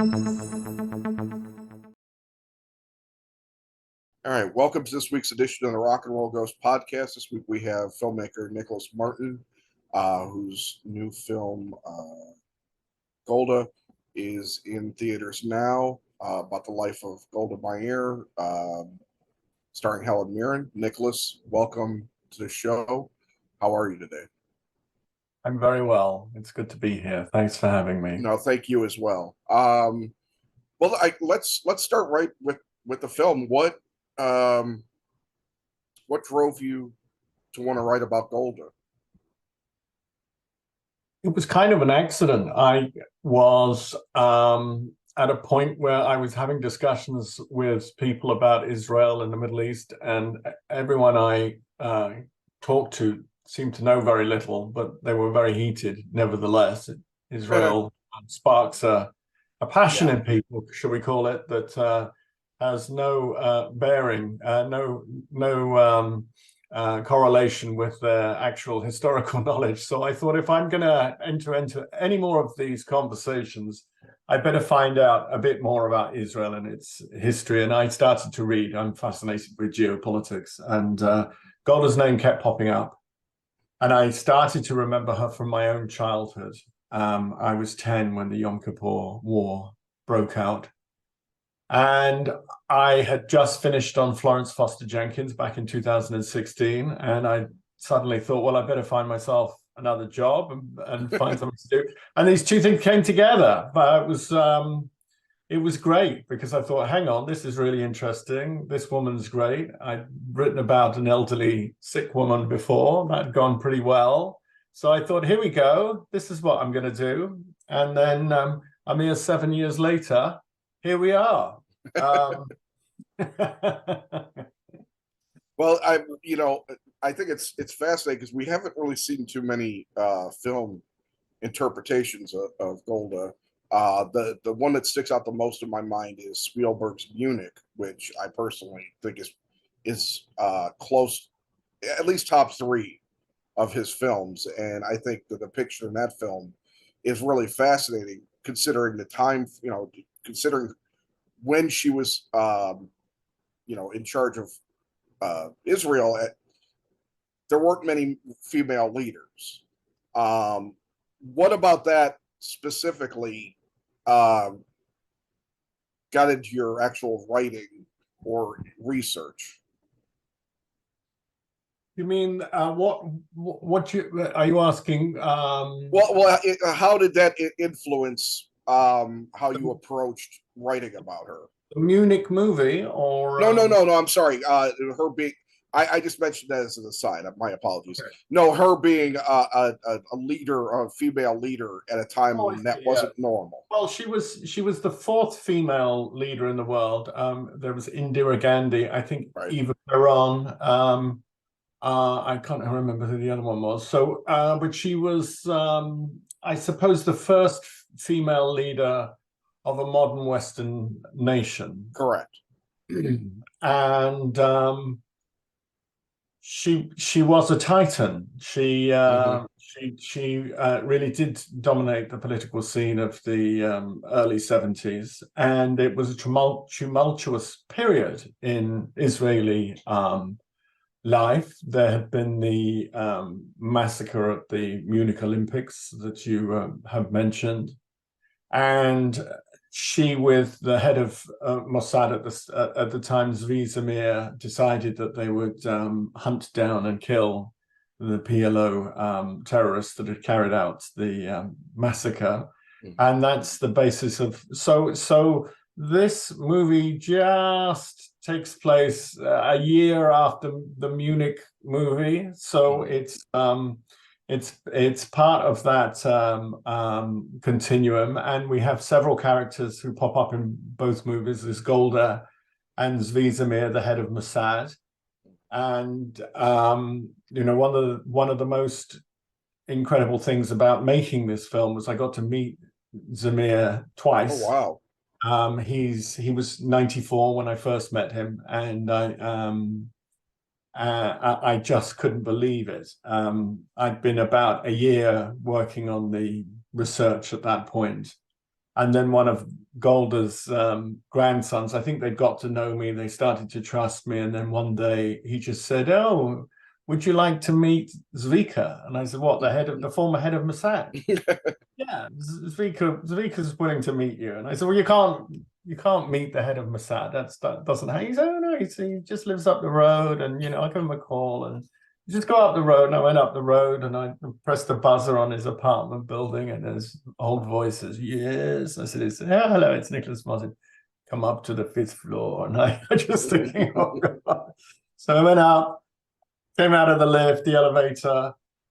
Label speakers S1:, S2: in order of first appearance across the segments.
S1: All right, welcome to this week's edition of the Rock and Roll Ghost podcast. This week we have filmmaker Nicholas Martin, whose new film Golda is in theaters now, about the life of Golda Meir, starring Helen Mirren. Nicholas, welcome to the show. How are you today?
S2: I'm very well. It's good to be here. Thanks for having me.
S1: No, thank you as well. Let's start right with the film. What drove you to want to write about Golda?
S2: It was kind of an accident. I was at a point where I was having discussions with people about Israel and the Middle East, and everyone I talked to seemed to know very little, but they were very heated. Nevertheless, Israel sparks a passion in people, shall we call it, that has no bearing, no correlation with their actual historical knowledge. So I thought, if I'm going to enter into any more of these conversations, I better find out a bit more about Israel and its history. And I started to read. I'm fascinated with geopolitics, and Golda's name kept popping up. And I started to remember her from my own childhood. I was 10 when the Yom Kippur War broke out. And I had just finished on Florence Foster Jenkins back in 2016. And I suddenly thought, well, I better find myself another job and find something to do. And these two things came together. But it was great, because I thought, hang on, this is really interesting. This woman's great. I'd written about an elderly sick woman before. That'd gone pretty well. So I thought, here we go. This is what I'm going to do. And then a mere 7 years later, here we are.
S1: Well, I think it's fascinating because we haven't really seen too many film interpretations of Golda. The one that sticks out the most in my mind is Spielberg's Munich, which I personally think is close, at least top three of his films. And I think the depiction in that film is really fascinating, considering the time, considering when she was, in charge of Israel. There weren't many female leaders. What about that specifically got into your actual writing or research?
S2: You mean what are you asking?
S1: How did that influence how you approached writing about her?
S2: The Munich movie, or
S1: no. I'm sorry. Her being. I just mentioned that as an aside. My apologies. Okay. No, her being a leader, a female leader at a time when that wasn't normal.
S2: Well, she was the fourth female leader in the world. There was Indira Gandhi, I think, right. Eva Peron. I can't remember who the other one was. So, but she was, I suppose, the first female leader of a modern Western nation.
S1: Correct.
S2: And she was a titan. She really did dominate the political scene of the early 70s, and it was a tumultuous period in Israeli life. There had been the massacre at the Munich Olympics that you have mentioned, and she, with the head of Mossad at the time, Zvi Zamir, decided that they would hunt down and kill the PLO terrorists that had carried out the massacre. Mm-hmm. And that's the basis of... So this movie just takes place a year after the Munich movie. So it's part of that continuum, and we have several characters who pop up in both movies. There's Golda and Zvi Zamir, the head of Mossad, and one of the most incredible things about making this film was I got to meet Zamir twice.
S1: Oh
S2: wow! He was 94 when I first met him, and I just couldn't believe it. I'd been about a year working on the research at that point, and then one of Golda's grandsons, I think they'd got to know me, they started to trust me, and then one day he just said, "Oh, would you like to meet Zvika?" And I said, "What, the former head of Mossad?" "Yeah, Zvika's willing to meet you." And I said, "Well, you can't meet the head of Mossad. That doesn't happen." He said, "Oh no, he just lives up the road, and I give him a call, and you just go up the road." And I went up the road, and I pressed the buzzer on his apartment building, and his old voice says, "Yes." I said, "Hello, it's Nicholas Martin. Come up to the 5th floor." And I just thinking, "Oh God." So I went up, came out of the lift, the elevator,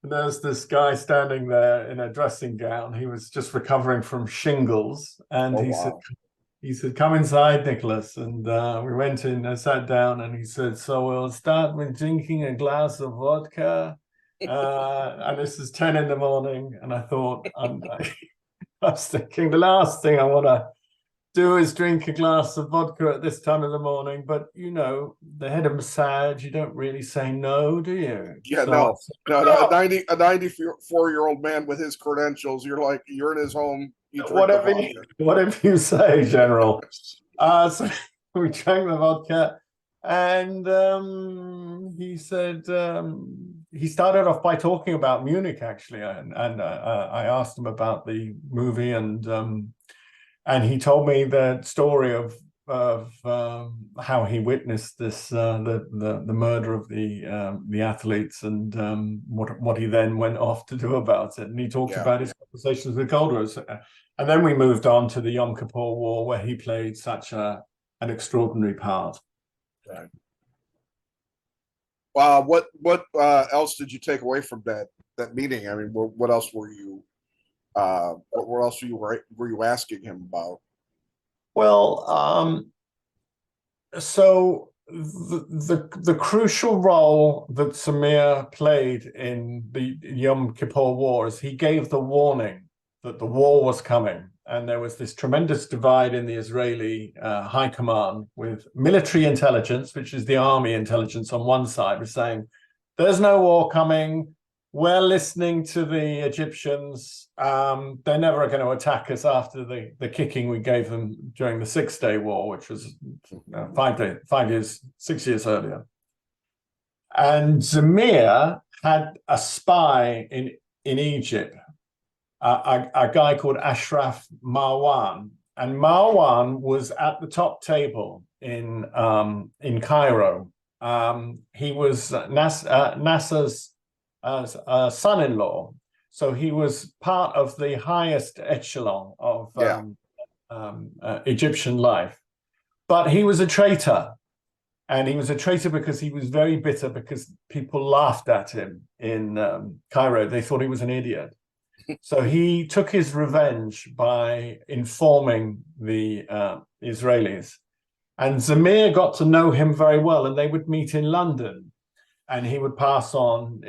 S2: and there's this guy standing there in a dressing gown. He was just recovering from shingles, and
S1: Oh,
S2: he
S1: wow.
S2: said, "Come inside, Nicholas." And we went in, I sat down, and he said, "So we'll start with drinking a glass of vodka." And this is 10 in the morning. And I thought, I was thinking, the last thing I want to do is drink a glass of vodka at this time of the morning. But, the head of Mossad, you don't really say no, do you?
S1: Yeah,
S2: So I
S1: no,
S2: said,
S1: no,
S2: "Oh,
S1: a 94-year-old man with his credentials. You're in his home. You drink the vodka.
S2: whatever you say, General." So we drank the vodka, and he said, he started off by talking about Munich, actually, and I asked him about the movie, and he told me the story of how he witnessed this the murder of the athletes, and what he then went off to do about it. And he talked
S1: Yeah.
S2: about his conversations with Golda, and then we moved on to the Yom Kippur War, where he played such an extraordinary part.
S1: Right. What else did you take away from that meeting? I mean, what else were you what else were you asking him about?
S2: Well, so the crucial role that Samir played in the Yom Kippur War is he gave the warning that the war was coming, and there was this tremendous divide in the Israeli high command, with military intelligence, which is the army intelligence on one side, was saying there's no war coming. We're listening to the Egyptians. They're never going to attack us after the kicking we gave them during the 6-Day War, which was 6 years earlier. And Zamir had a spy in Egypt, a guy called Ashraf Marwan. And Marwan was at the top table in Cairo. He was Nasser's son-in-law, so he was part of the highest echelon of Egyptian life. But he was a traitor, and he was a traitor because he was very bitter, because people laughed at him in Cairo. They thought he was an idiot. So he took his revenge by informing the Israelis. And Zamir got to know him very well, and they would meet in London. And he would pass on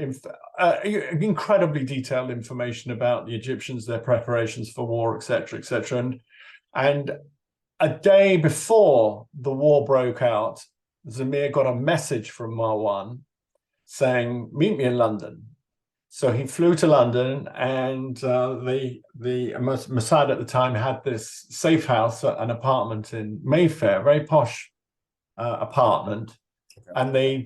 S2: incredibly detailed information about the Egyptians, their preparations for war, etc., etc. And a day before the war broke out, Zamir got a message from Marwan saying, "Meet me in London." So he flew to London, and the Mossad at the time had this safe house, an apartment in Mayfair, very posh apartment. And they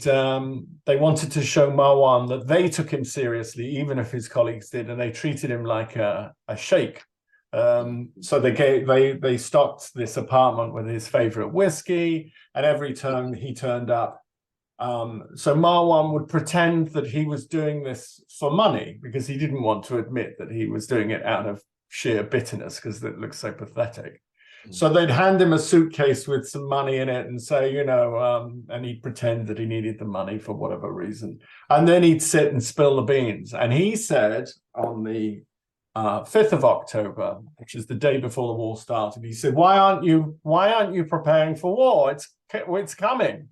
S2: wanted to show Marwan that they took him seriously, even if his colleagues did, and they treated him like a sheikh. So they stocked this apartment with his favorite whiskey, and every time he turned up, so Marwan would pretend that he was doing this for money, because he didn't want to admit that he was doing it out of sheer bitterness, because it looks so pathetic. So they'd hand him a suitcase with some money in it and say, and he'd pretend that he needed the money for whatever reason. And then he'd sit and spill the beans. And he said on the 5th of October, which is the day before the war started, he said, why aren't you preparing for war? It's coming.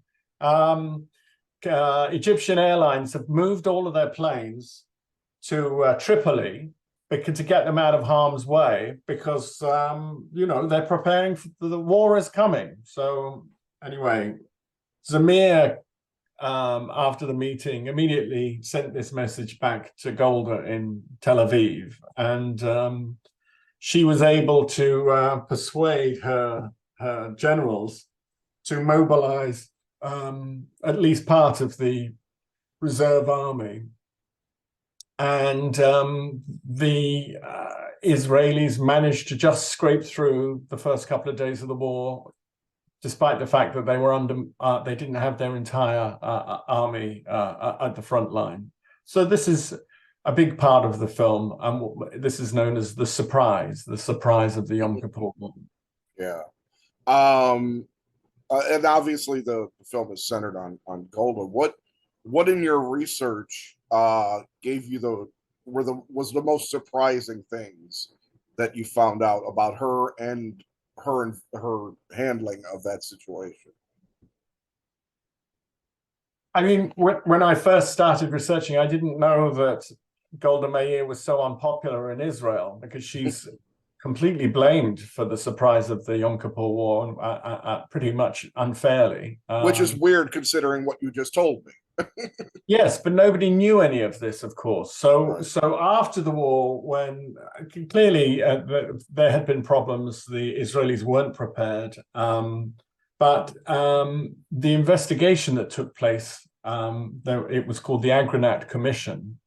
S2: Egyptian Airlines have moved all of their planes to Tripoli to get them out of harm's way, because they're preparing for the war is coming. So anyway, Zamir, after the meeting, immediately sent this message back to Golda in Tel Aviv, and she was able to persuade her generals to mobilize at least part of the reserve army. And the Israelis managed to just scrape through the first couple of days of the war, despite the fact that they were they didn't have their entire army at the front line. So this is a big part of the film, and this is known as the surprise of the Yom Kippur War.
S1: Yeah. And obviously the film is centered on Golda. What in your research gave you was the most surprising things that you found out about her and her handling of that situation?
S2: I mean, when I first started researching, I didn't know that Golda Meir was so unpopular in Israel, because she's completely blamed for the surprise of the Yom Kippur War, pretty much unfairly.
S1: Which is weird considering what you just told me.
S2: Yes, but nobody knew any of this, of course. So,
S1: Right.
S2: so after the war, when clearly there had been problems, the Israelis weren't prepared. But the investigation that took place, it was called the Agranat Commission,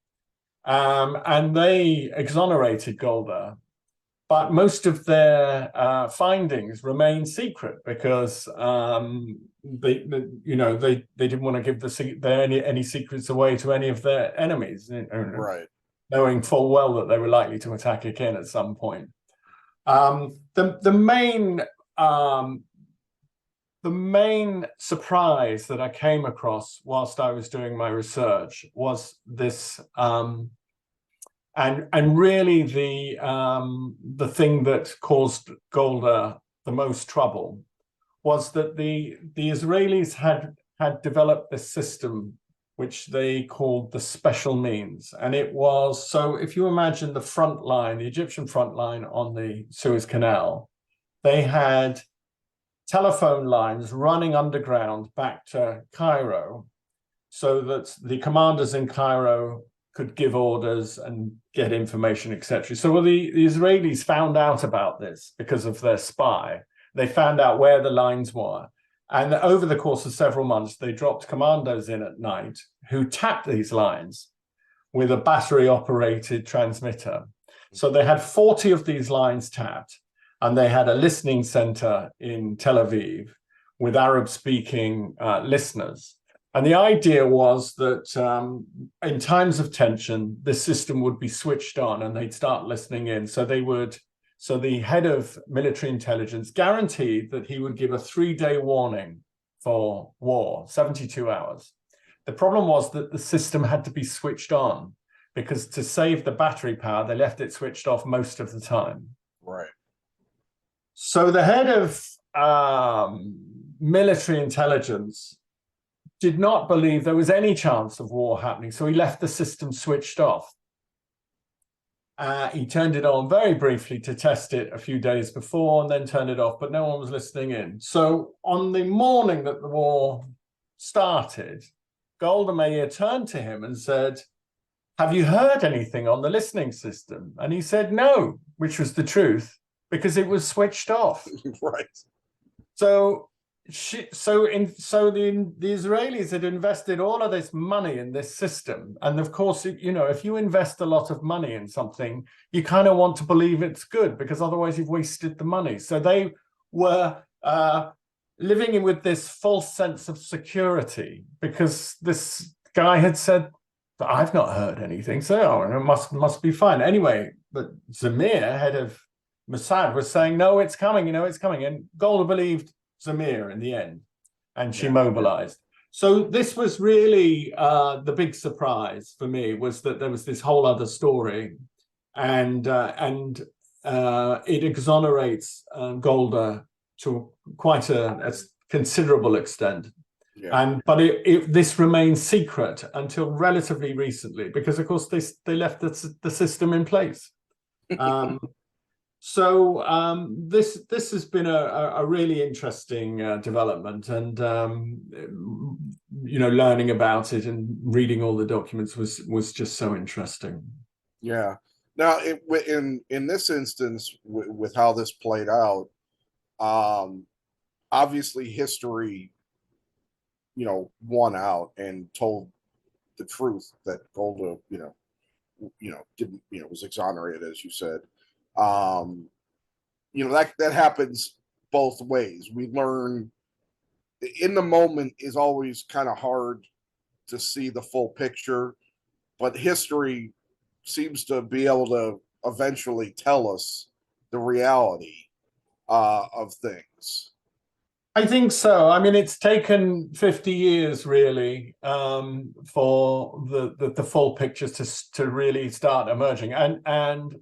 S2: and they exonerated Golda. But most of their findings remain secret because they didn't want to give any secrets away to any of their enemies,
S1: Right.
S2: knowing full well that they were likely to attack again at some point. The main surprise that I came across whilst I was doing my research was this. And really the thing that caused Golda the most trouble was that the Israelis had developed this system which they called the special means. And it was, so if you imagine the front line, the Egyptian front line on the Suez Canal, they had telephone lines running underground back to Cairo so that the commanders in Cairo could give orders and get information, etc. So the Israelis found out about this because of their spy. They found out where the lines were. And over the course of several months, they dropped commandos in at night who tapped these lines with a battery-operated transmitter. So they had 40 of these lines tapped, and they had a listening center in Tel Aviv with Arab-speaking listeners. And the idea was that in times of tension, the system would be switched on and they'd start listening in. So the head of military intelligence guaranteed that he would give a 3-day warning for war, 72 hours. The problem was that the system had to be switched on because to save the battery power, they left it switched off most of the time.
S1: Right.
S2: So the head of military intelligence did not believe there was any chance of war happening, so he left the system switched off. He turned it on very briefly to test it a few days before and then turned it off, but no one was listening in. So on the morning that the war started, Golda Meir turned to him and said, "Have you heard anything on the listening system?" And he said no, which was the truth, because it was switched off.
S1: Right.
S2: So the Israelis had invested all of this money in this system. And of course, if you invest a lot of money in something, you kind of want to believe it's good because otherwise you've wasted the money. So they were living with this false sense of security because this guy had said, "I've not heard anything, so it must be fine." Anyway, but Zamir, head of Mossad, was saying, "No, it's coming, it's coming." And Golda believed Zamir in the end, and she mobilized. So this was really the big surprise for me, was that there was this whole other story, and it exonerates Golda to quite a considerable extent.
S1: Yeah.
S2: But this remains secret until relatively recently, because of course they left the system in place. So this has been a really interesting development, and learning about it and reading all the documents was just so interesting.
S1: Yeah. Now, in this instance, with how this played out, um, obviously history, won out and told the truth that Golda, didn't, was exonerated, as you said. Um, that happens both ways. We learn in the moment is always kind of hard to see the full picture, but history seems to be able to eventually tell us the reality of things.
S2: I think so. I mean, it's taken 50 years really for the full pictures to really start emerging. And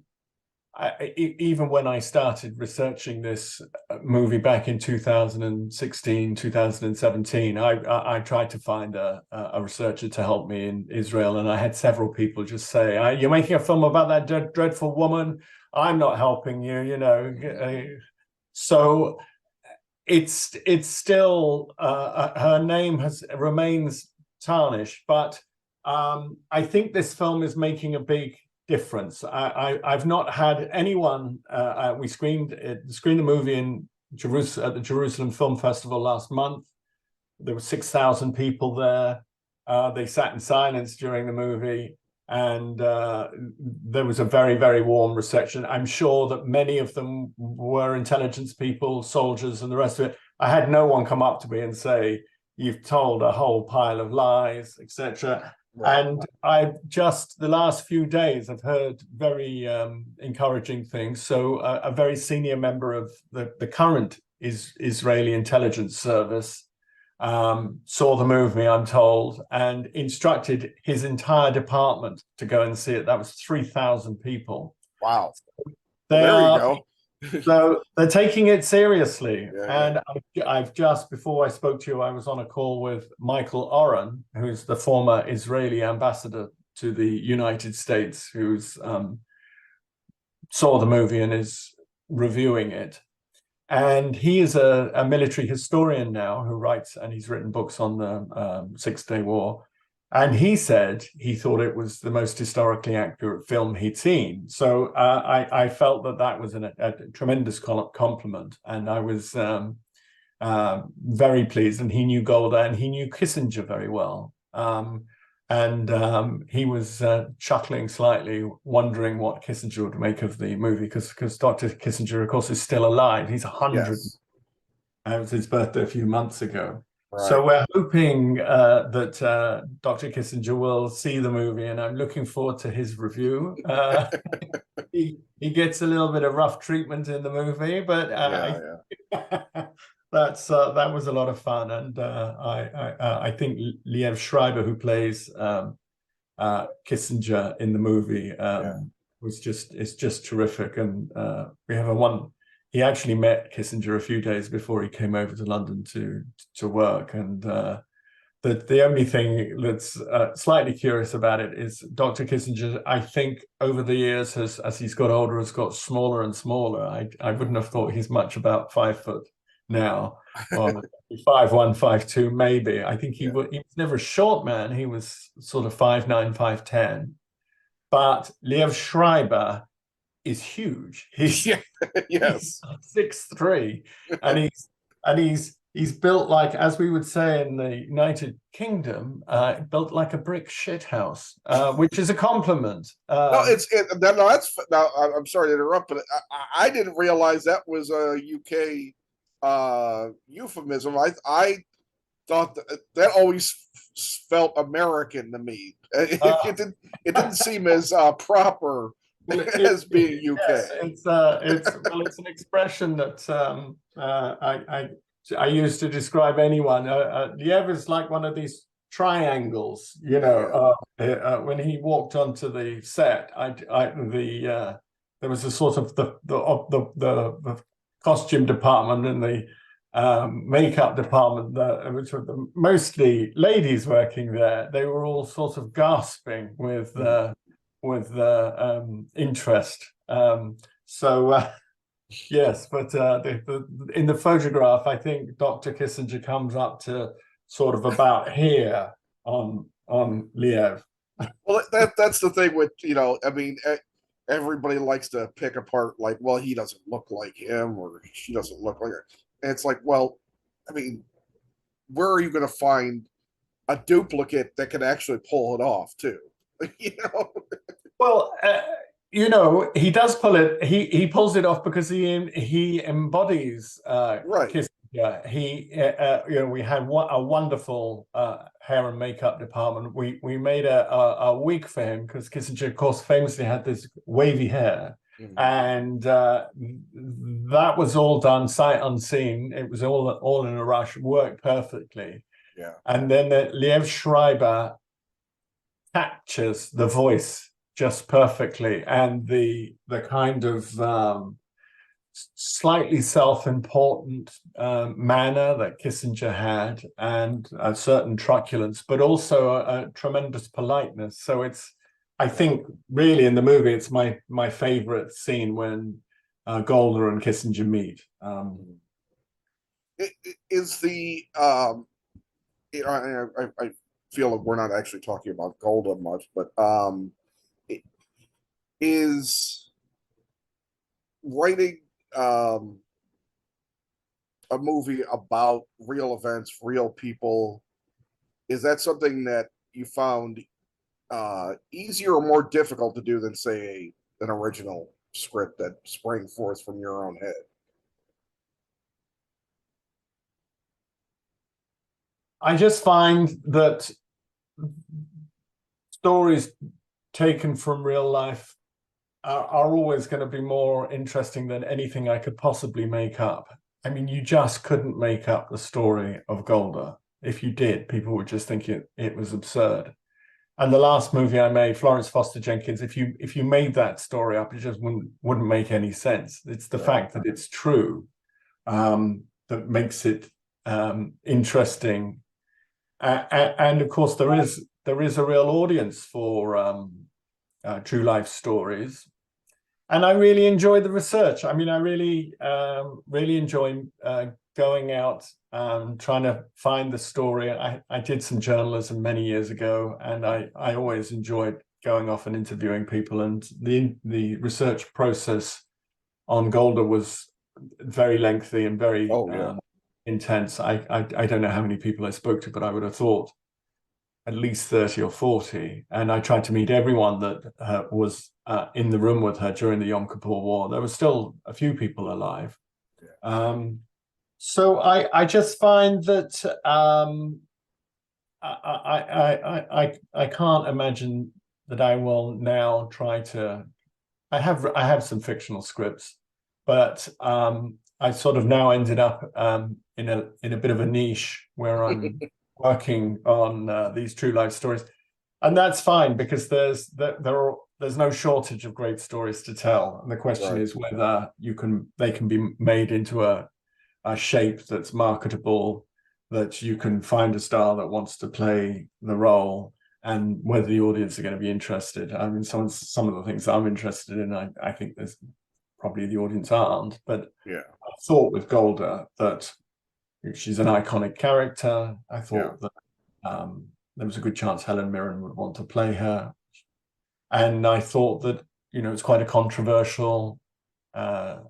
S2: even when I started researching this movie back in 2016, 2017, I tried to find a researcher to help me in Israel, and I had several people just say, "You're making a film about that dreadful woman. I'm not helping you," So it's still her name remains tarnished, but I think this film is making a big difference. I've not had anyone. We screened the movie in Jerusalem at the Jerusalem Film Festival last month. There were 6,000 people there. They sat in silence during the movie, and there was a very, very warm reception. I'm sure that many of them were intelligence people, soldiers, and the rest of it. I had no one come up to me and say, "You've told a whole pile of lies," etc.
S1: Right.
S2: And I just the last few days I've heard very encouraging things. So a very senior member of the current Israeli intelligence service saw the movie, I'm told, and instructed his entire department to go and see it. That was 3,000 people.
S1: Wow.
S2: They
S1: Well, there you
S2: are
S1: go.
S2: so they're taking it seriously.
S1: Yeah,
S2: And I've just, before I spoke to you, I was on a call with Michael Oren, who's the former Israeli ambassador to the United States, who's saw the movie and is reviewing it. And he is a military historian now who writes, and he's written books on the Six-Day War. And he said he thought it was the most historically accurate film he'd seen. So I felt that was a tremendous compliment. And I was very pleased. And he knew Golda and he knew Kissinger very well. And he was chuckling slightly, wondering what Kissinger would make of the movie, because Dr. Kissinger, of course, is still alive. He's 100.
S1: yes.
S2: It was his birthday a few months ago.
S1: Right.
S2: So we're hoping that Dr. Kissinger will see the movie, and I'm looking forward to his review. He gets a little bit of rough treatment in the movie, but that was a lot of fun, and I think Liev Schreiber, who plays Kissinger in the movie, is just terrific, and we have he actually met Kissinger a few days before he came over to London to work, and the only thing that's slightly curious about it is Dr. Kissinger, I think, over the years, as he's got older, has got smaller and smaller. I wouldn't have thought he's much about 5 foot now, or 5'1", 5'2", maybe. I think he was never a short man. He was sort of 5'9", 5'10". But Liev Schreiber is huge. He's
S1: yes.
S2: He's 6'3", and he's built like, as we would say in the United Kingdom, built like a brick shit house, which is a compliment.
S1: No, now. I'm sorry to interrupt, but I didn't realize that was a UK euphemism. I thought that always felt American to me. It didn't seem as proper as being UK.
S2: Yes, it's an expression that I use to describe anyone. Liev is like one of these triangles, when he walked onto the set, there was a sort of the costume department and the makeup department, which were mostly ladies working there. They were all sort of gasping with interest. Yes, but in the photograph, I think Dr. Kissinger comes up to sort of about here on Liev.
S1: Well, that's the thing with, I mean, everybody likes to pick apart, like, well, he doesn't look like him or she doesn't look like her. And it's like, well, I mean, where are you going to find a duplicate that can actually pull it off too? You know?
S2: Well, he does pull it. He pulls it off because he embodies
S1: Right.
S2: Kissinger. We had a wonderful hair and makeup department. We made a wig for him because Kissinger, of course, famously had this wavy hair, and that was all done sight unseen. It was all in a rush. Worked perfectly.
S1: Yeah.
S2: And then Liev Schreiber captures the voice just perfectly, and the kind of slightly self-important manner that Kissinger had, and a certain truculence, but also a tremendous politeness. So I think, really in the movie, it's my favorite scene when Golda and Kissinger meet.
S1: Is the I feel like we're not actually talking about Golda much, but is writing a movie about real events, real people, is that something that you found easier or more difficult to do than, say, an original script that sprang forth from your own head?
S2: I just find that stories taken from real life are always going to be more interesting than anything I could possibly make up. I mean, you just couldn't make up the story of Golda. If you did, people would just think it was absurd. And the last movie I made, Florence Foster Jenkins, if you made that story up, it just wouldn't make any sense. It's the fact that it's true that makes it interesting. And of course, there is a real audience for true life stories, and I really enjoy the research. I mean, I really enjoy going out trying to find the story. I did some journalism many years ago, and I always enjoyed going off and interviewing people. And the research process on Golda was very lengthy and very intense. I don't know how many people I spoke to, but I would have thought at least 30 or 40. And I tried to meet everyone that was in the room with her during the Yom Kippur War. There were still a few people alive. So I just find that I can't imagine that I will now try to. I have some fictional scripts, but I sort of now ended up in a bit of a niche where I'm working on these true life stories, and that's fine because there's no shortage of great stories to tell. And the question is whether they can be made into a shape that's marketable, that you can find a star that wants to play the role, and whether the audience are going to be interested. I mean, some of the things I'm interested in, I think there's probably the audience aren't. But I thought with Golda that she's an iconic character. I thought that there was a good chance Helen Mirren would want to play her, and I thought that it's quite a controversial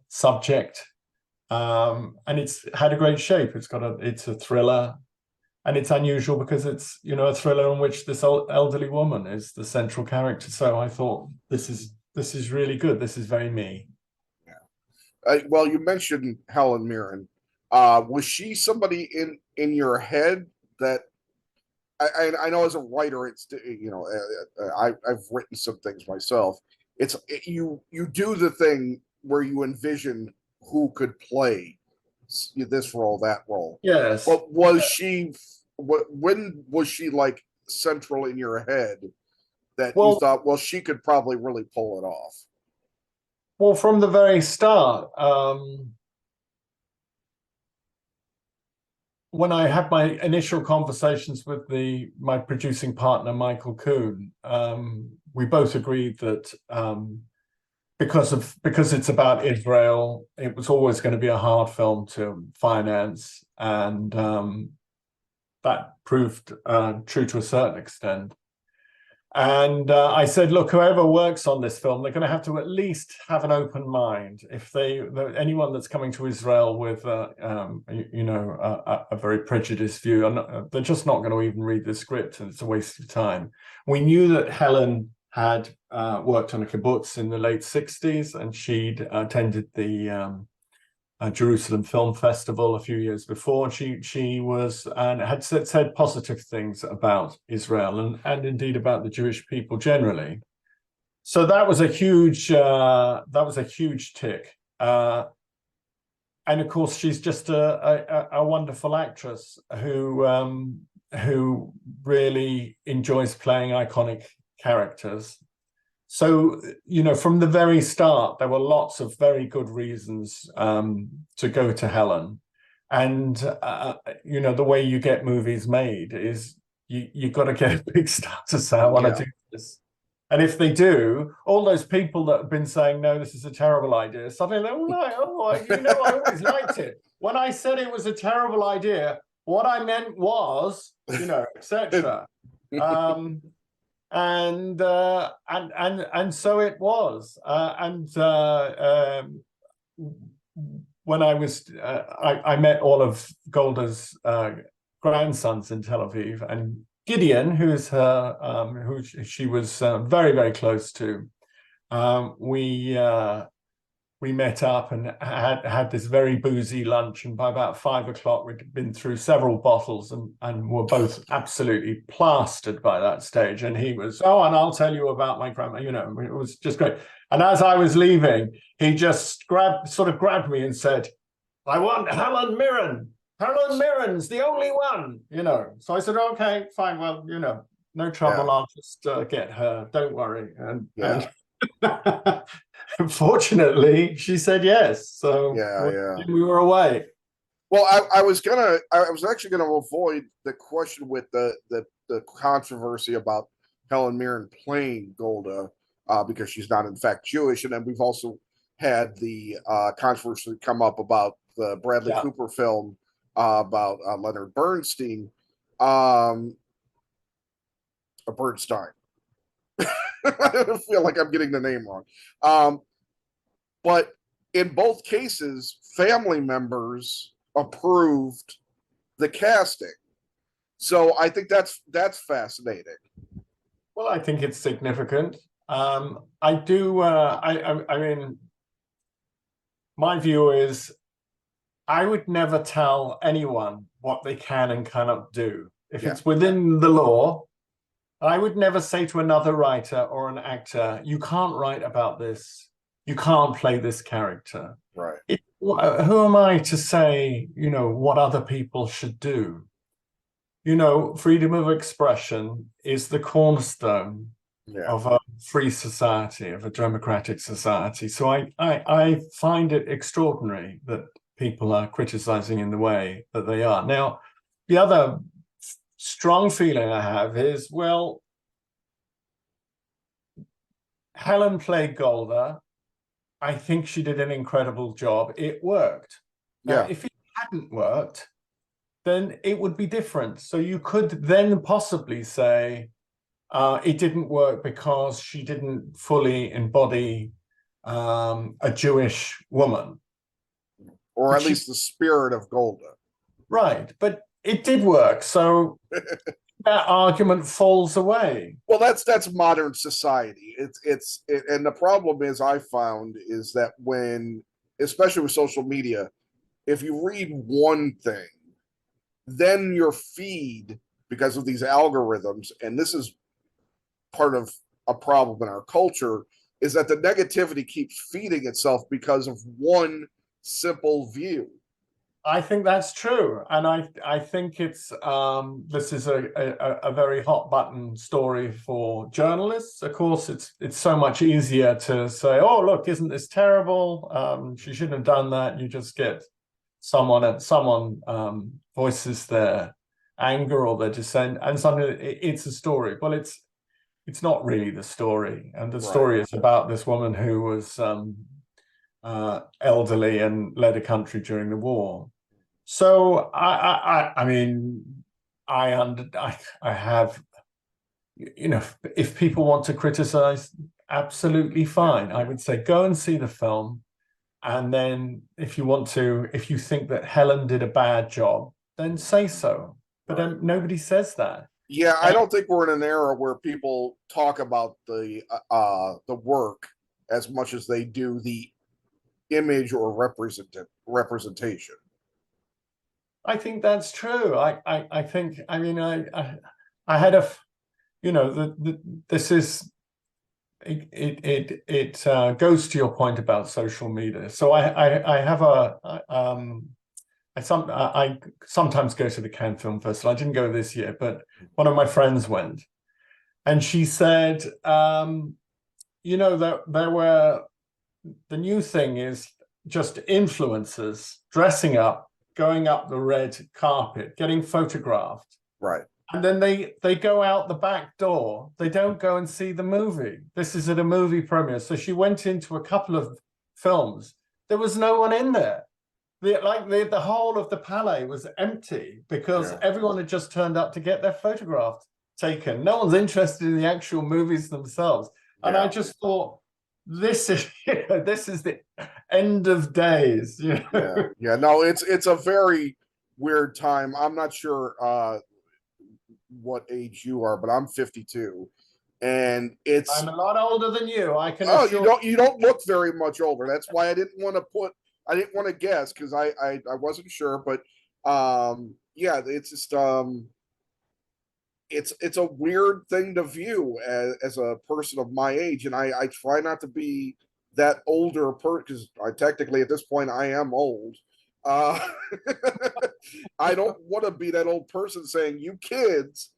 S2: subject. And it's had a great shape. It's a thriller, and it's unusual because it's a thriller in which this elderly woman is the central character. So I thought this is really good. This is very me.
S1: Well, you mentioned Helen Mirren. Was she somebody in your head that I know as a writer, it's I've written some things myself. You do the thing where you envision who could play this role, that role.
S2: Yes.
S1: But was she? When was she like central in your head that you thought, well, she could probably really pull it off?
S2: Well, from the very start, when I had my initial conversations with my producing partner, Michael Kuhn, we both agreed that because it's about Israel, it was always going to be a hard film to finance, and that proved true to a certain extent. And I said, look, whoever works on this film, they're going to have to at least have an open mind. If anyone that's coming to Israel with, a very prejudiced view, they're just not going to even read the script, and it's a waste of time. We knew that Helen had worked on a kibbutz in the late 60s, and she'd attended the Jerusalem Film Festival a few years before. She was and had said positive things about Israel and indeed about the Jewish people generally. So that was a huge tick. And of course, she's just a wonderful actress who really enjoys playing iconic characters. So, from the very start, there were lots of very good reasons to go to Helen. And, the way you get movies made is you've got to get a big star to say, I want to do this. And if they do, all those people that have been saying, no, this is a terrible idea, suddenly they're, I always liked it. When I said it was a terrible idea, what I meant was, etc. And so it was. When I met all of Golda's grandsons in Tel Aviv, and Gideon, who she was very, very close to, we met up and had this very boozy lunch, and by about 5 o'clock we'd been through several bottles and were both absolutely plastered by that stage. And he was, and I'll tell you about my grandma, it was just great. And as I was leaving, he just grabbed me and said, I want Helen Mirren. Helen Mirren's the only one, So I said, okay, fine, well, no trouble, I'll just get her, don't worry. And Unfortunately, she said yes. So we were away.
S1: Well, I was actually gonna avoid the question with the controversy about Helen Mirren playing Golda because she's not in fact Jewish, and then we've also had the controversy come up about the Bradley Cooper film about Leonard Bernstein, Bernstein. I feel like I'm getting the name wrong. But in both cases, family members approved the casting. So I think that's fascinating.
S2: Well, I think it's significant. I do. I mean, my view is I would never tell anyone what they can and cannot do. If it's within the law, I would never say to another writer or an actor, you can't write about this. You can't play this character.
S1: Right.
S2: Who am I to say, what other people should do? Freedom of expression is the cornerstone of a free society, of a democratic society. So I find it extraordinary that people are criticizing in the way that they are. Now, the other strong feeling I have is, well, Helen played Golda. I think she did an incredible job. It worked. Now, if it hadn't worked, then it would be different. So you could then possibly say it didn't work because she didn't fully embody a Jewish woman.
S1: Or at least the spirit of Golda.
S2: Right, but it did work. So that argument falls away.
S1: Well, that's modern society. And the problem is I found is that when, especially with social media, if you read one thing, then your feed, because of these algorithms, and this is part of a problem in our culture, is that the negativity keeps feeding itself because of one simple view.
S2: I think that's true, and I think it's this is a very hot button story for journalists. Of course, it's so much easier to say, "Oh, look, isn't this terrible? She shouldn't have done that." You just get someone voices their anger or their dissent, and suddenly it's a story. Well, it's not really the story, and the story is about this woman who was elderly and led a country during the war. So I mean, I have if people want to criticize, absolutely fine. I would say go and see the film. And then if you think that Helen did a bad job, then say so. But nobody says that.
S1: Yeah, I don't think we're in an era where people talk about the work as much as they do the image or representation.
S2: I think that's true. I think, I mean, I had this is it goes to your point about social media. So I have I sometimes go to the Cannes Film Festival. I didn't go this year, but one of my friends went, and she said, there were, the new thing is just influencers dressing up, going up the red carpet, getting photographed.
S1: Right.
S2: And then they go out the back door. They don't go and see the movie. This is at a movie premiere. So she went into a couple of films. There was no one in there. The whole of the Palais was empty because everyone had just turned up to get their photograph taken. No one's interested in the actual movies themselves. And I just thought, this is the end of days.
S1: No, it's a very weird time. I'm not sure what age you are, but I'm 52, and
S2: I'm a lot older than you. I can.
S1: Oh, you don't look very much older. That's why I didn't want to guess because I wasn't sure, but yeah, it's just it's a weird thing to view as a person of my age, and I try not to be that older person because I technically at this point I am old. Uh, I don't want to be that old person saying you kids,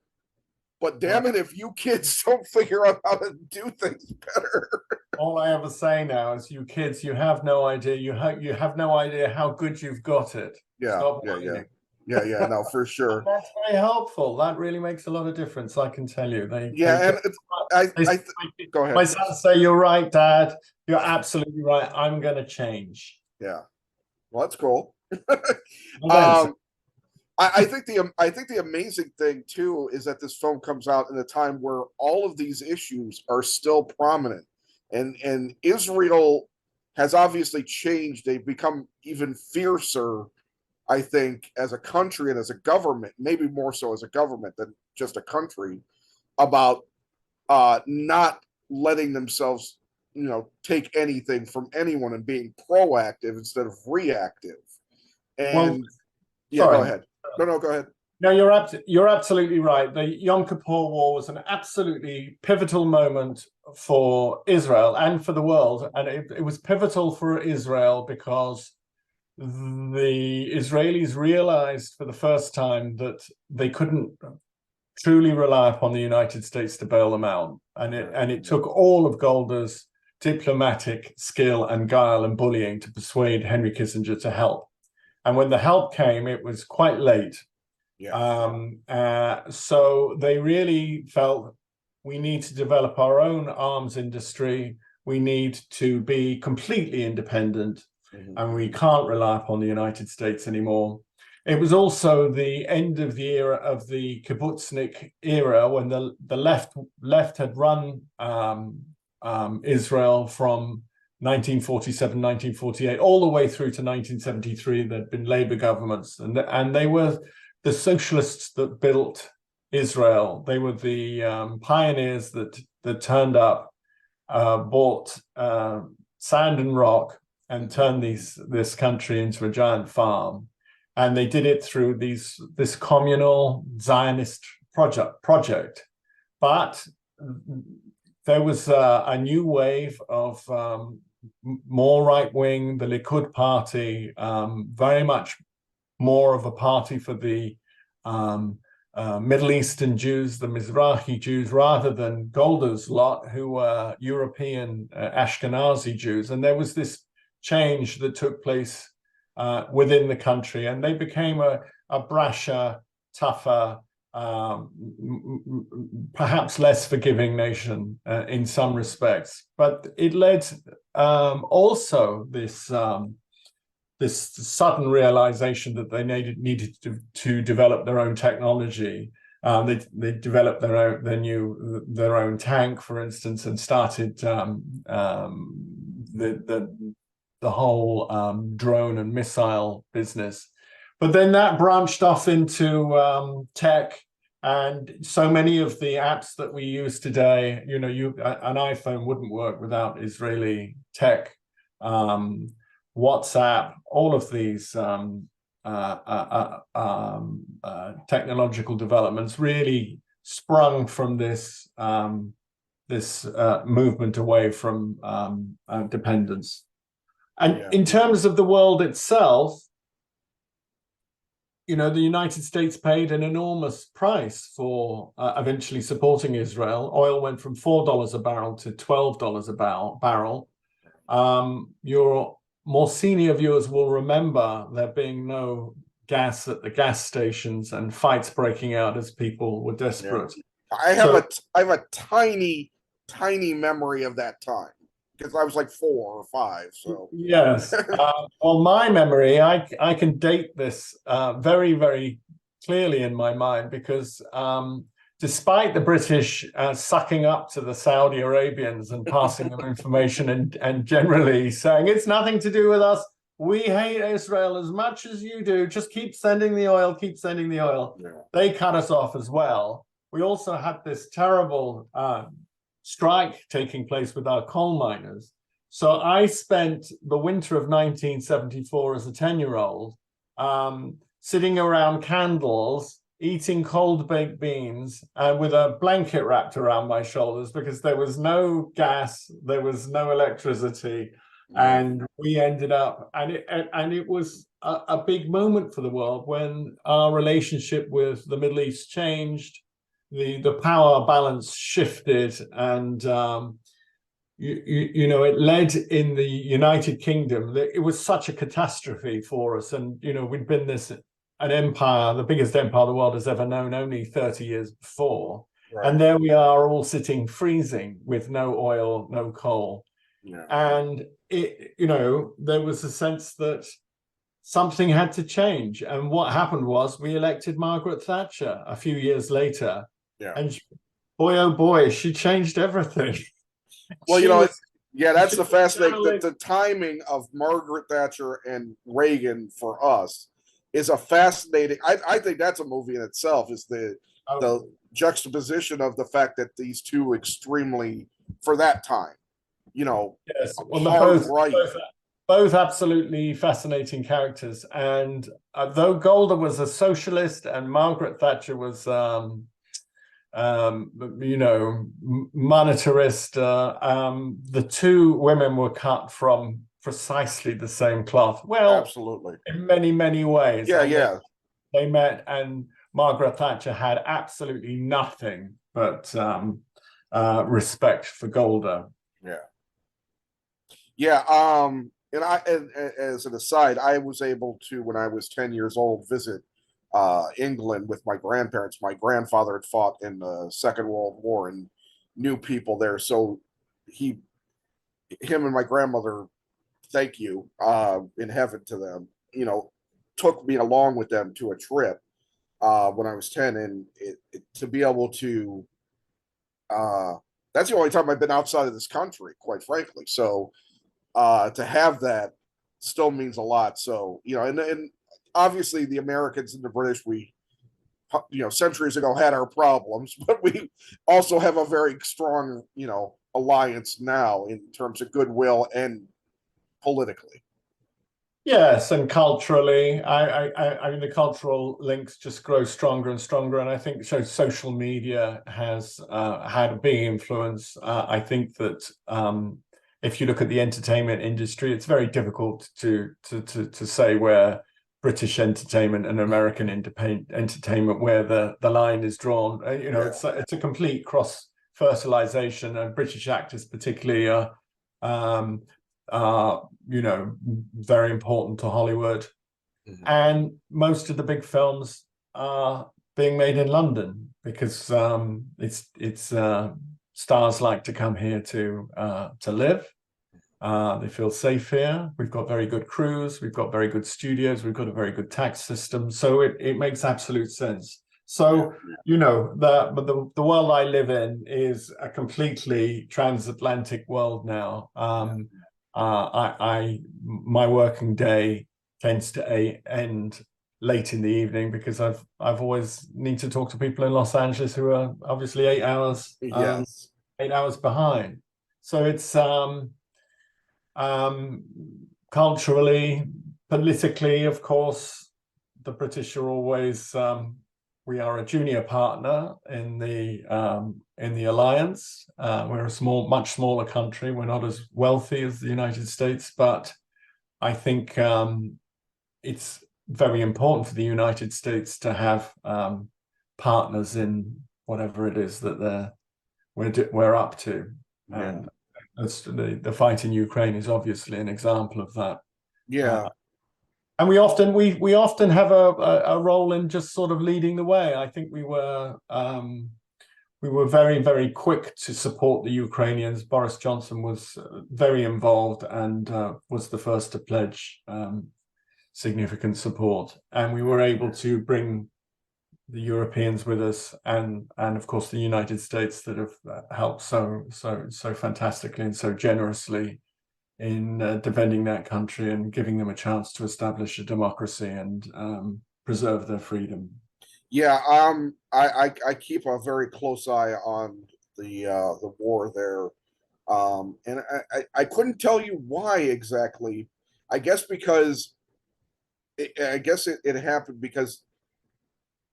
S1: but damn it, if you kids don't figure out how to do things better.
S2: All I ever say now is, you kids, you have no idea. You have no idea how good you've got it.
S1: Yeah, no, for sure.
S2: That's very helpful. That really makes a lot of difference. I can tell you.
S1: Go ahead.
S2: My sons say, "You're right, Dad. You're absolutely right. I'm going to change."
S1: Yeah, well, that's cool. I think the amazing thing too is that this film comes out in a time where all of these issues are still prominent, and Israel has obviously changed. They've become even fiercer, I think, as a country and as a government, maybe more so as a government than just a country, about not letting themselves, take anything from anyone and being proactive instead of reactive. And go ahead. No, go ahead.
S2: No, you're absolutely right. The Yom Kippur War was an absolutely pivotal moment for Israel and for the world, and it was pivotal for Israel because the Israelis realized for the first time that they couldn't truly rely upon the United States to bail them out, and it took all of Golda's diplomatic skill and guile and bullying to persuade Henry Kissinger to help. And when the help came, it was quite late. So they really felt, we need to develop our own arms industry. We need to be completely independent, and we can't rely upon the United States anymore. It was also the end of the era of the kibbutznik era, when the left had run Israel from 1947, 1948, all the way through to 1973. There'd been Labour governments, and they were the socialists that built Israel. They were the pioneers that turned up, bought sand and rock, and turned this country into a giant farm. And they did it through this communal Zionist project. But there was a new wave of more right-wing, the Likud party, very much more of a party for the Middle Eastern Jews, the Mizrahi Jews, rather than Golda's lot, who were European Ashkenazi Jews. And there was this change that took place within the country, and they became a brasher, tougher, perhaps less forgiving nation in some respects. But it led also this sudden realization that they needed to develop their own technology, They developed their own tank, for instance, and started the whole drone and missile business. But then that branched off into tech, and so many of the apps that we use today, an iPhone wouldn't work without Israeli tech. WhatsApp, all of these technological developments really sprung from this movement away from dependence. And in terms of the world itself, the United States paid an enormous price for eventually supporting Israel. Oil went from $4 a barrel to $12 a barrel. Your more senior viewers will remember there being no gas at the gas stations and fights breaking out as people were desperate.
S1: Yeah. I have a tiny memory of that time, because I was like 4 or 5. So
S2: yes, well, my memory, I can date this very, very clearly in my mind, because despite the British sucking up to the Saudi Arabians and passing them information and generally saying it's nothing to do with us, we hate Israel as much as you do, just keep sending the oil, keep sending the oil. Yeah. They cut us off as well. We also had this terrible strike taking place with our coal miners. So I spent the winter of 1974 as a 10-year-old sitting around candles, eating cold baked beans, and with a blanket wrapped around my shoulders, because there was no gas, there was no electricity, and we ended up, and it was a big moment for the world when our relationship with the Middle East changed, the power balance shifted, and it led in the United Kingdom. It was such a catastrophe for us, and we'd been an empire, the biggest empire the world has ever known, only 30 years before. Right. And there we are, all sitting freezing with no oil, no coal. Yeah. And there was a sense that something had to change. And what happened was we elected Margaret Thatcher a few years later. Yeah. And boy, oh boy, she changed everything.
S1: Well, that's the fascinating, the timing of Margaret Thatcher and Reagan for us is a fascinating. I think that's a movie in itself, is the juxtaposition of the fact that these two extremely, for that time,
S2: yes, well, both absolutely fascinating characters. And though Golda was a socialist and Margaret Thatcher was monetarist, the two women were cut from precisely the same cloth. Well,
S1: absolutely,
S2: in many, many ways.
S1: Yeah.
S2: They met, and Margaret Thatcher had absolutely nothing but respect for Golda.
S1: And as an aside, I was able to, when I was 10 years old, visit England with my grandparents. My grandfather had fought in the Second World War and knew people there, so him and my grandmother, thank you, in heaven to them, took me along with them to a trip when I was 10, and to be able to, that's the only time I've been outside of this country, quite frankly. So to have that still means a lot. So, and obviously the Americans and the British, we, centuries ago had our problems, but we also have a very strong, alliance now in terms of goodwill and politically.
S2: Yes, and culturally, I mean, the cultural links just grow stronger and stronger, and I think social media has had a big influence. I think that if you look at the entertainment industry, it's very difficult to say where British entertainment and American entertainment, where the line is drawn. It's a complete cross-fertilization, and British actors particularly are very important to Hollywood. Mm-hmm. And most of the big films are being made in London because it's stars like to come here to live. They feel safe here. We've got very good crews. We've got very good studios. We've got a very good tax system. So it makes absolute sense. So, the world I live in is a completely transatlantic world now. My working day tends to end late in the evening because I've always need to talk to people in Los Angeles who are obviously 8 hours
S1: Yes.
S2: 8 hours behind. So it's culturally, politically, of course, the British are always we are a junior partner in the alliance. We're a much smaller country. We're not as wealthy as the United States, but I think it's very important for the United States to have partners in whatever it is that we're up to. And the fight in Ukraine is obviously an example of that.
S1: Yeah.
S2: And we often have a role in just sort of leading the way. I think we were very, very quick to support the Ukrainians. Boris Johnson was very involved and was the first to pledge significant support. And we were able to bring the Europeans with us, and of course the United States that have helped so fantastically and so generously in defending that country and giving them a chance to establish a democracy and preserve their freedom.
S1: Yeah, I keep a very close eye on the war there, and I couldn't tell you why exactly. I guess because it happened because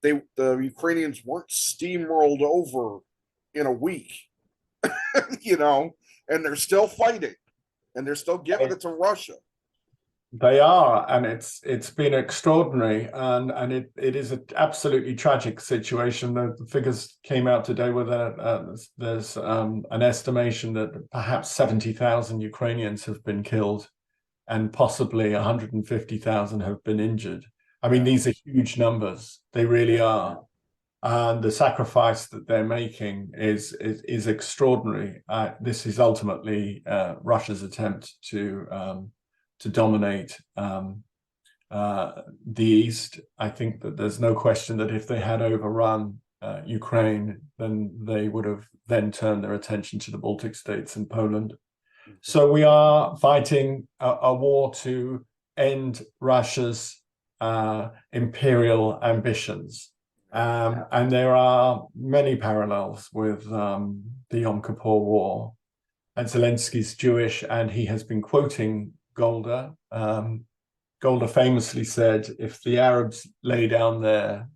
S1: the Ukrainians weren't steamrolled over in a week, and they're still fighting, and they're still giving it to Russia.
S2: They are, and it's been extraordinary, and it is an absolutely tragic situation. The figures came out today where there's an estimation that perhaps 70,000 Ukrainians have been killed, and possibly 150,000 have been injured. I mean, these are huge numbers. They really are. And the sacrifice that they're making is extraordinary. This is ultimately Russia's attempt to dominate the East. I think that there's no question that if they had overrun Ukraine, then they would have then turned their attention to the Baltic states and Poland. So we are fighting a war to end Russia's imperial ambitions. And there are many parallels with the Yom Kippur War. And Zelensky's Jewish, and he has been quoting Golda. Golda famously said, if the Arabs lay down their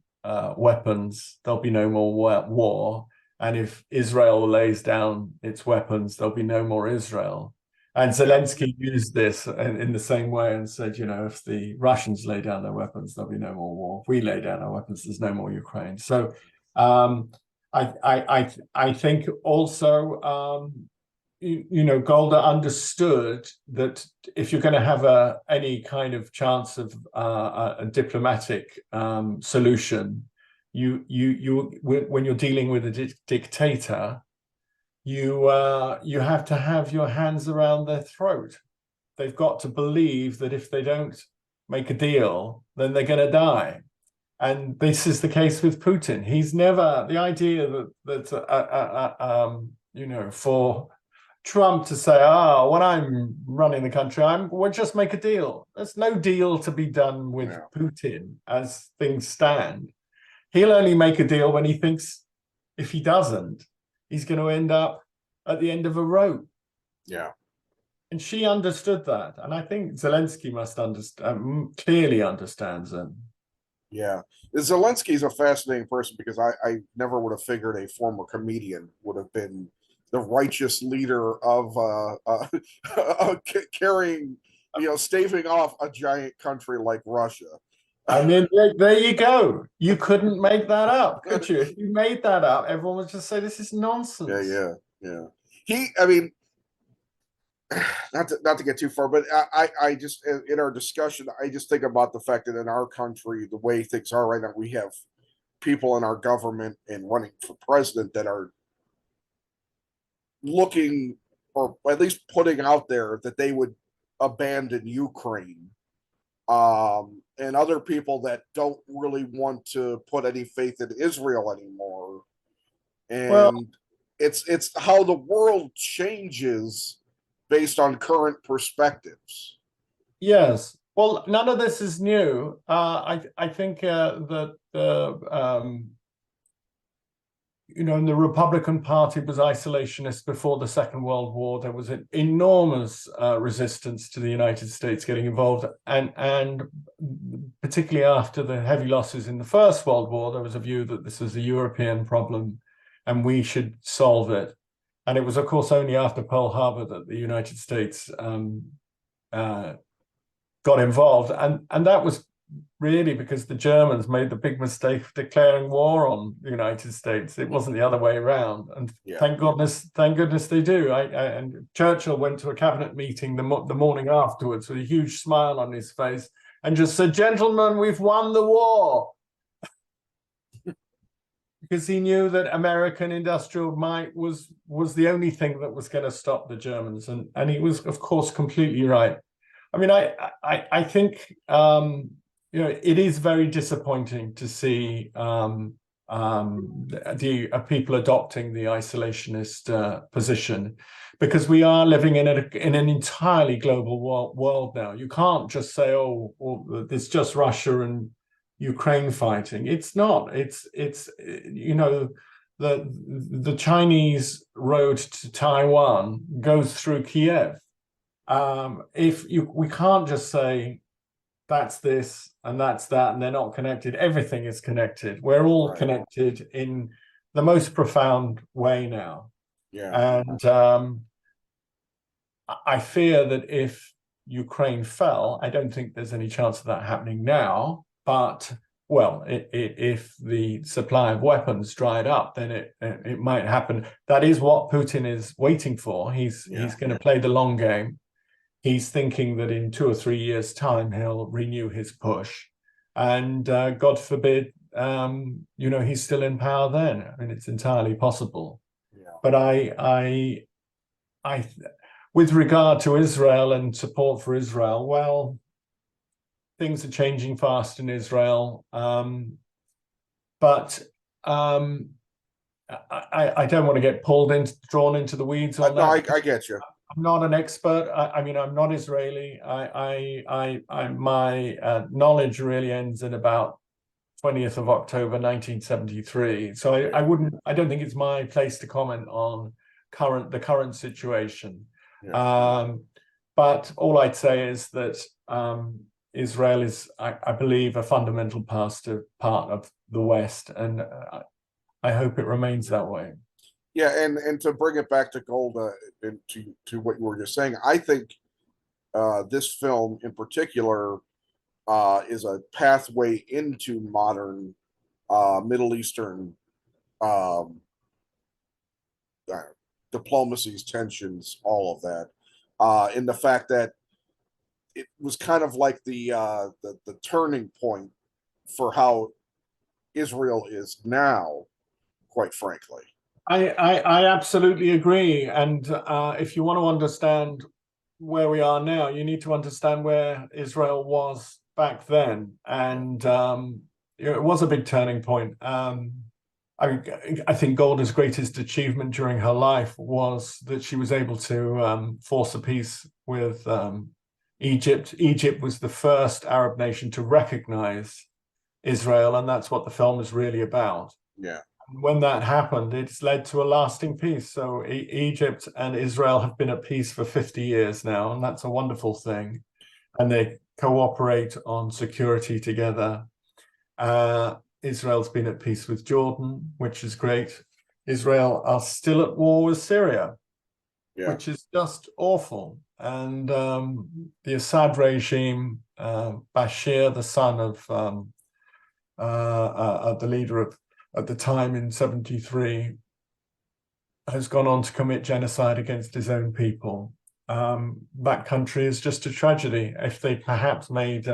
S2: weapons, there'll be no more war. And if Israel lays down its weapons, there'll be no more Israel. And Zelensky used this in the same way and said, if the Russians lay down their weapons, there'll be no more war. If we lay down our weapons, there's no more Ukraine. So I think also, Golda understood that if you're going to have any kind of chance of a diplomatic solution, when you're dealing with a dictator, you have to have your hands around their throat. They've got to believe that if they don't make a deal, then they're going to die. And this is the case with Putin. He's never, the idea that for Trump to say, when I'm running the country, we'll just make a deal. There's no deal to be done with Putin as things stand. He'll only make a deal when he thinks if he doesn't, he's going to end up at the end of a rope.
S1: Yeah.
S2: And she understood that. And I think Zelensky must clearly understands him.
S1: Yeah. Zelensky's a fascinating person because I never would have figured a former comedian would have been the righteous leader of carrying, staving off a giant country like Russia.
S2: I mean, there you go. You couldn't make that up, could you? If you made that up, everyone would just say, this is nonsense.
S1: Yeah. Not to get too far, but I just, in our discussion, I just think about the fact that in our country, the way things are right now, we have people in our government and running for president that are looking, or at least putting out there that they would abandon Ukraine and other people that don't really want to put any faith in Israel anymore.
S2: Well,
S1: And it's how the world changes based on current perspectives.
S2: yes. Well, none of this is new. I think that the Republican Party was isolationist before the Second World War. There was an enormous resistance to the United States getting involved, and particularly after the heavy losses in the First World War, there was a view that this was a European problem, and we should solve it. And it was, of course, only after Pearl Harbor that the United States got involved, and that was really because the Germans made the big mistake of declaring war on the United States. It wasn't the other way around, and
S1: Yeah.
S2: thank goodness they do. And Churchill went to a cabinet meeting the morning afterwards with a huge smile on his face and just said, "Gentlemen, we've won the war." Because he knew that American industrial might was the only thing that was going to stop the Germans, and he was, of course, completely right. I mean, I think it is very disappointing to see the people adopting the isolationist position, because we are living in an entirely global world now. You can't just say, "Oh, well, it's just Russia and Ukraine fighting." It's not. It's the Chinese road to Taiwan goes through Kiev. We can't just say that's this and that's that and they're not connected. Everything is connected. We're all connected in the most profound way now.
S1: Yeah.
S2: And I fear that if Ukraine fell, I don't think there's any chance of that happening now, but well, if the supply of weapons dried up, then it might happen. That is what Putin is waiting for. He's going to play the long game. He's thinking that in 2 or 3 years' time, he'll renew his push. And God forbid, he's still in power then. I mean, it's entirely possible.
S1: Yeah.
S2: But I, with regard to Israel and support for Israel, well, things are changing fast in Israel. But I don't want to get drawn into the weeds on that.
S1: No, I get you.
S2: I'm not an expert. I mean, I'm not Israeli. My knowledge really ends in about 20th of October, 1973. So I don't think it's my place to comment on the current situation.
S1: Yeah.
S2: But all I'd say is that Israel is, I believe, a fundamental part of the West, and I hope it remains that way.
S1: Yeah, and to bring it back to Golda and to what you were just saying, I think this film in particular is a pathway into modern Middle Eastern diplomacies, tensions, all of that, in the fact that it was kind of like the turning point for how Israel is now, quite frankly.
S2: I absolutely agree. And if you want to understand where we are now, you need to understand where Israel was back then. And it was a big turning point. I think Golda's greatest achievement during her life was that she was able to force a peace with Egypt. Egypt was the first Arab nation to recognize Israel, and that's what the film is really about.
S1: Yeah.
S2: When that happened, it's led to a lasting peace. So Egypt and Israel have been at peace for 50 years now, and that's a wonderful thing. And they cooperate on security together. Israel's been at peace with Jordan, which is great. Israel are still at war with Syria, which is just awful. And the Assad regime, Bashir, the son of the leader at the time in 73, has gone on to commit genocide against his own people. That country is just a tragedy. If they perhaps made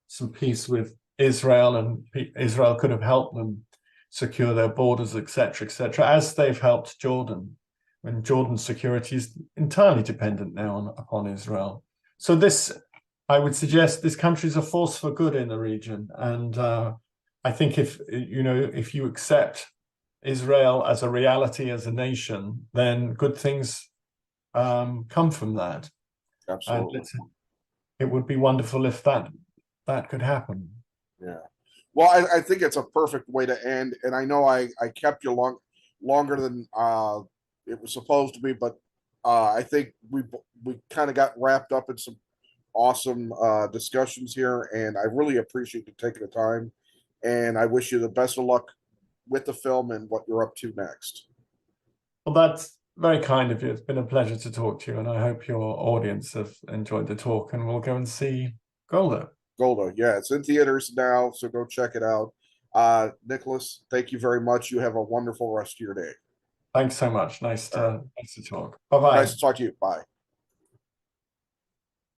S2: some peace with Israel, and Israel could have helped them secure their borders, etc., as they've helped Jordan, when Jordan's security is entirely dependent now upon Israel. So this I would suggest this country is a force for good in the region, and I think if you accept Israel as a reality, as a nation, then good things come from that.
S1: Absolutely.
S2: And it would be wonderful if that could happen.
S1: Yeah. Well, I think it's a perfect way to end. And I know I kept you longer than it was supposed to be, but I think we kind of got wrapped up in some awesome discussions here, and I really appreciate you taking the time. And I wish you the best of luck with the film and what you're up to next.
S2: Well, that's very kind of you. It's been a pleasure to talk to you, and I hope your audience have enjoyed the talk, and we'll go and see Golda.
S1: Golda, yeah, it's in theaters now, so go check it out. Nicholas, thank you very much. You have a wonderful rest of your day.
S2: Thanks so much. Nice to talk. Bye-bye.
S1: Nice to talk to you. Bye.